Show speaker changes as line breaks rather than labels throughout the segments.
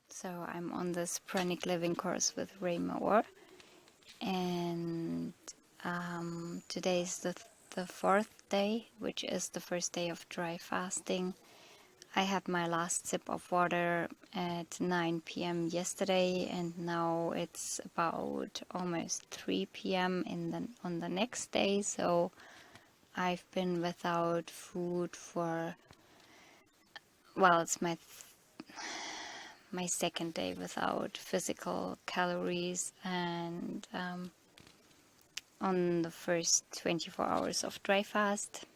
So I'm on this Pranic living course with Ray Maor, and today is the fourth day, which is the first day of dry fasting. I had my last sip of water at 9 p.m. yesterday, and now it's about almost 3 p.m. on the next day. So I've been without food for, well, it's my second day without physical calories, and on the first 24 hours of dry fast.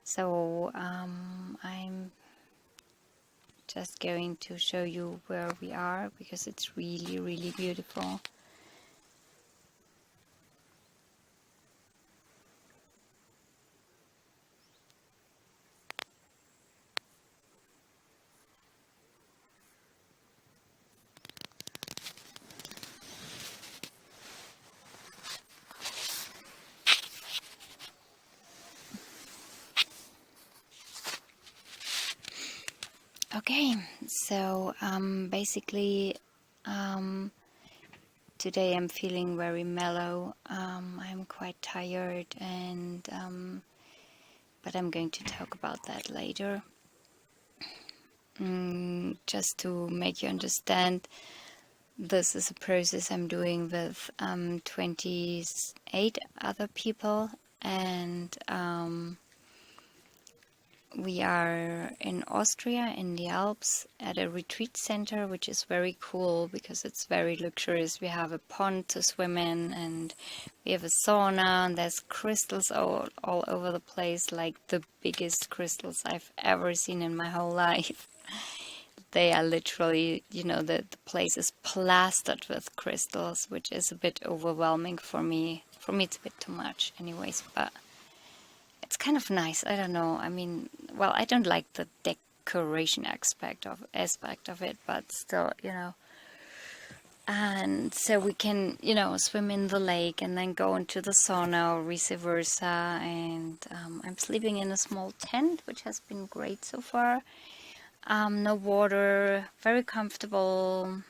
So I'm just going to show you where we are because it's really, really beautiful. Okay, so basically today I'm feeling very mellow. I'm quite tired, and but I'm going to talk about that later. Just to make you understand, this is a process I'm doing with 28 other people, and we are in Austria, in the Alps, at a retreat center, which is very cool because it's very luxurious. We have a pond to swim in, and we have a sauna, and there's crystals all over the place, like the biggest crystals I've ever seen in my whole life. They are literally, the place is plastered with crystals, which is a bit overwhelming for me. For me, it's a bit too much anyways, but it's kind of nice. I don't know. I mean, well, I don't like the decoration aspect of it, but still, And so we can, swim in the lake and then go into the sauna or vice versa. And I'm sleeping in a small tent, which has been great so far. No water, very comfortable.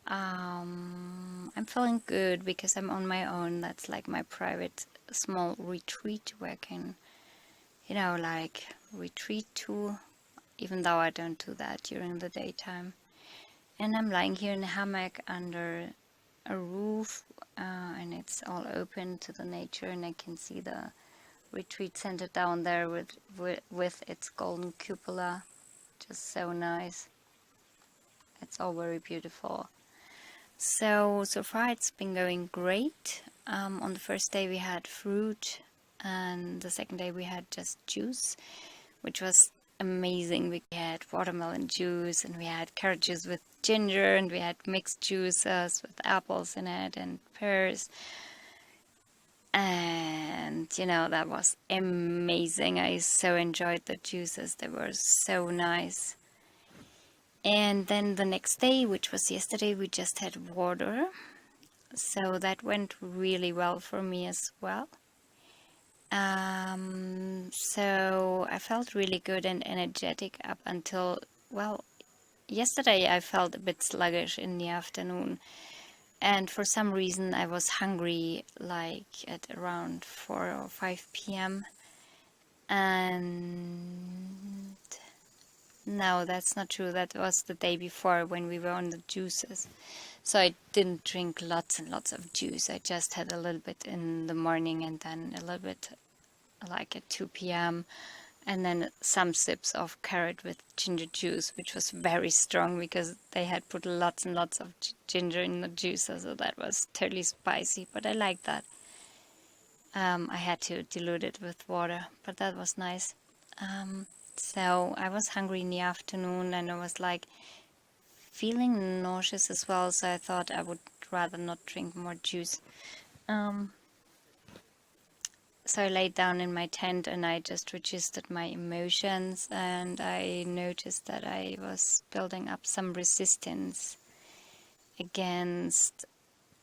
I'm feeling good because I'm on my own. That's like my private small retreat where I can, like retreat to, even though I don't do that during the daytime. And I'm lying here in a hammock under a roof, and it's all open to the nature, and I can see the retreat center down there with its golden cupola. Just so nice. It's all very beautiful. So far it's been going great. On the first day we had fruit, and the second day we had just juice, which was amazing. We had watermelon juice, and we had carrot juice with ginger, and we had mixed juices with apples in it and pears. And that was amazing. I so enjoyed the juices. They were so nice. And then the next day, which was yesterday, we just had water. So that went really well for me as well. So I felt really good and energetic up until, well, yesterday I felt a bit sluggish in the afternoon. And for some reason I was hungry like at around 4 or 5 p.m. And no, that's not true. That was the day before when we were on the juices. So I didn't drink lots and lots of juice. I just had a little bit in the morning, and then a little bit like at 2 p.m. and then some sips of carrot with ginger juice, which was very strong because they had put lots and lots of ginger in the juicer, so that was totally spicy, but I like that. I had to dilute it with water, but that was nice. So I was hungry in the afternoon, and I was like feeling nauseous as well, so I thought I would rather not drink more juice. So I laid down in my tent and I just registered my emotions, and I noticed that I was building up some resistance against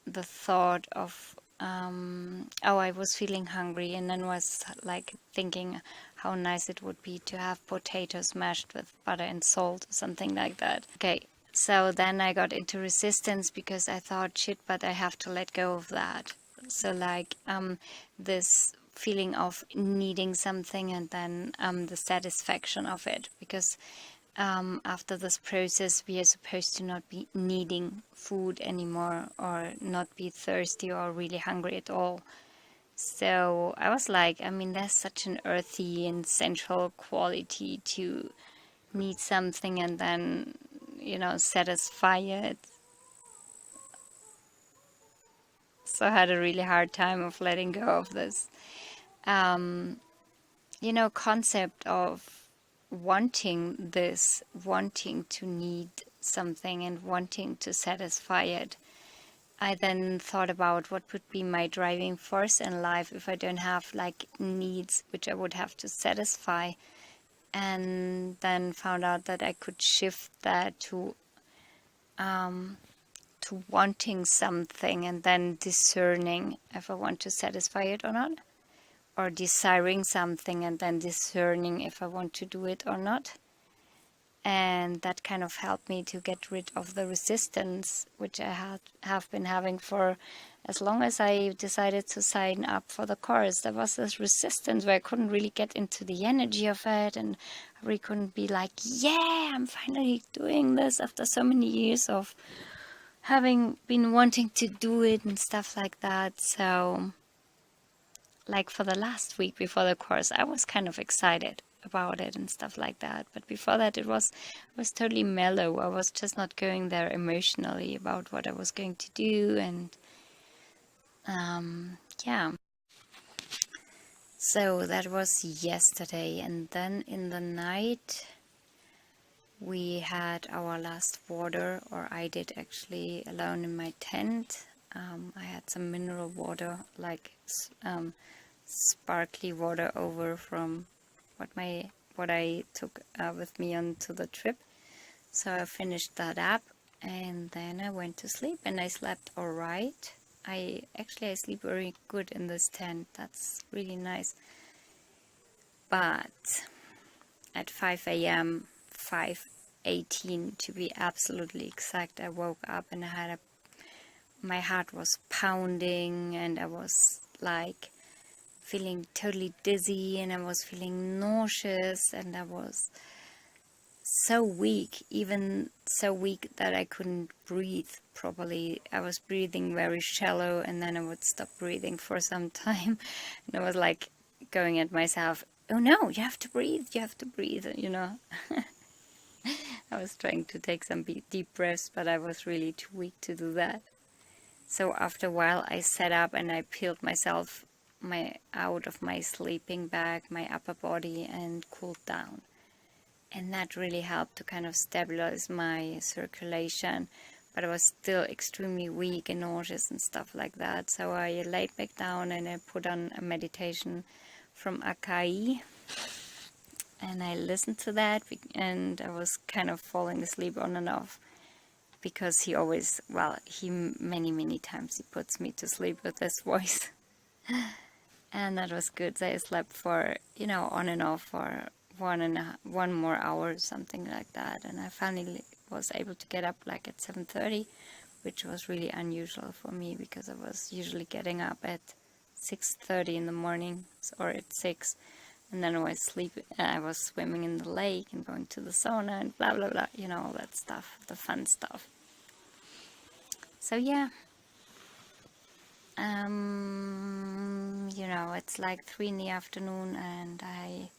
the thought of I was feeling hungry, and then was like thinking, how nice it would be to have potatoes mashed with butter and salt or something like that. Okay, so then I got into resistance because I thought, shit, but I have to let go of that. So like this feeling of needing something and then the satisfaction of it, because after this process we are supposed to not be needing food anymore or not be thirsty or really hungry at all. So I was like, I mean, there's such an earthy and sensual quality to need something and then, you know, satisfy it. So I had a really hard time of letting go of this, you know, concept of wanting this, wanting to need something and wanting to satisfy it. I then thought about what would be my driving force in life if I don't have like needs which I would have to satisfy, and then found out that I could shift that to wanting something and then discerning if I want to satisfy it or not, or desiring something and then discerning if I want to do it or not. And that kind of helped me to get rid of the resistance which I have been having for as long as I decided to sign up for the course. There was this resistance where I couldn't really get into the energy of it, and I really couldn't be like, yeah, I'm finally doing this after so many years of having been wanting to do it and stuff like that. So like for the last week before the course, I was kind of excited about it and stuff like that. But before that, it was totally mellow. I was just not going there emotionally about what I was going to do, and yeah. So that was yesterday, and then in the night we had our last water, or I did actually, alone in my tent. I had some mineral water, like sparkly water over from what I took with me onto the trip. So I finished that up, and then I went to sleep, and I slept all right. I sleep very good in this tent. That's really nice. But at 5 a.m., 5:18 to be absolutely exact, I woke up and I had my heart was pounding, and I was like feeling totally dizzy, and I was feeling nauseous, and I was so weak, even so weak that I couldn't breathe properly. I was breathing very shallow, and then I would stop breathing for some time, and I was like going at myself, oh no, you have to breathe, you know. I was trying to take some deep breaths, but I was really too weak to do that. So after a while I sat up and I peeled myself out of my sleeping bag, my upper body, and cooled down. And that really helped to kind of stabilize my circulation. But I was still extremely weak and nauseous and stuff like that. So I laid back down and I put on a meditation from Akai. And I listened to that, and I was kind of falling asleep on and off. Because he always, many times he puts me to sleep with his voice. And that was good. So I slept for, on and off for one more hour, something like that. And I finally was able to get up like at 7:30, which was really unusual for me because I was usually getting up at 6:30 in the morning or at 6. And then I was swimming in the lake and going to the sauna and blah, blah, blah, all that stuff, the fun stuff. So yeah, it's like 3 in the afternoon and I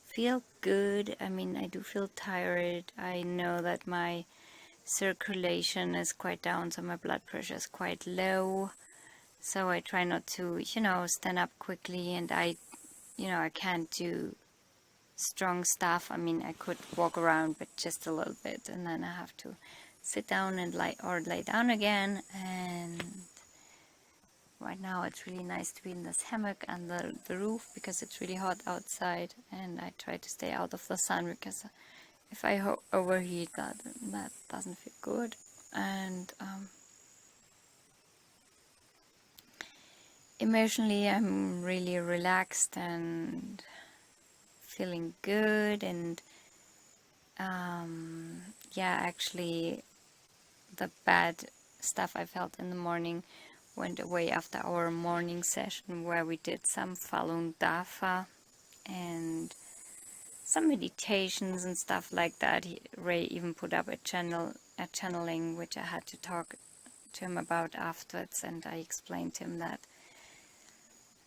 feel good. I mean, I do feel tired. I know that my circulation is quite down, so my blood pressure is quite low. So I try not to, stand up quickly, and I can't do strong stuff. I mean, I could walk around, but just a little bit, and then I have to sit down and lay down again. And right now it's really nice to be in this hammock under the roof because it's really hot outside, and I try to stay out of the sun because if I overheat, that doesn't feel good. And emotionally I'm really relaxed and feeling good, and yeah, actually the bad stuff I felt in the morning went away after our morning session where we did some Falun Dafa and some meditations and stuff like that. Ray even put up a channeling, which I had to talk to him about afterwards, and I explained to him that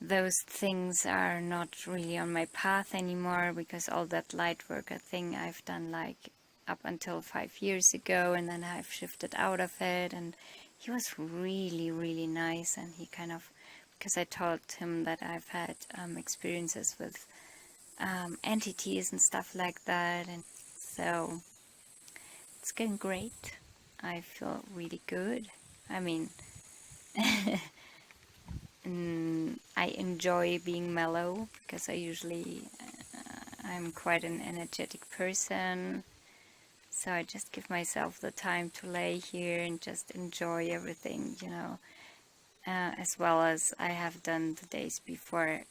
those things are not really on my path anymore, because all that light worker thing I've done like up until 5 years ago, and then I've shifted out of it. And he was really, really nice, and he kind of, because I told him that I've had experiences with entities and stuff like that, and so it's going great. I feel really good. I mean, I enjoy being mellow, because I'm quite an energetic person, so I just give myself the time to lay here and just enjoy everything, as well as I have done the days before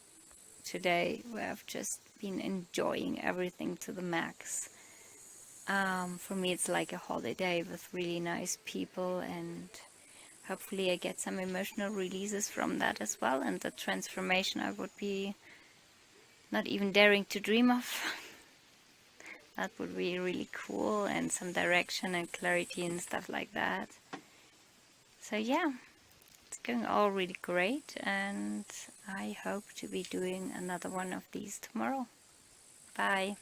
today, where I've just been enjoying everything to the max. For me, it's like a holiday with really nice people, and hopefully I get some emotional releases from that as well, and the transformation I would be not even daring to dream of. That would be really cool, and some direction and clarity and stuff like that. So yeah, it's going all really great, and I hope to be doing another one of these tomorrow. Bye.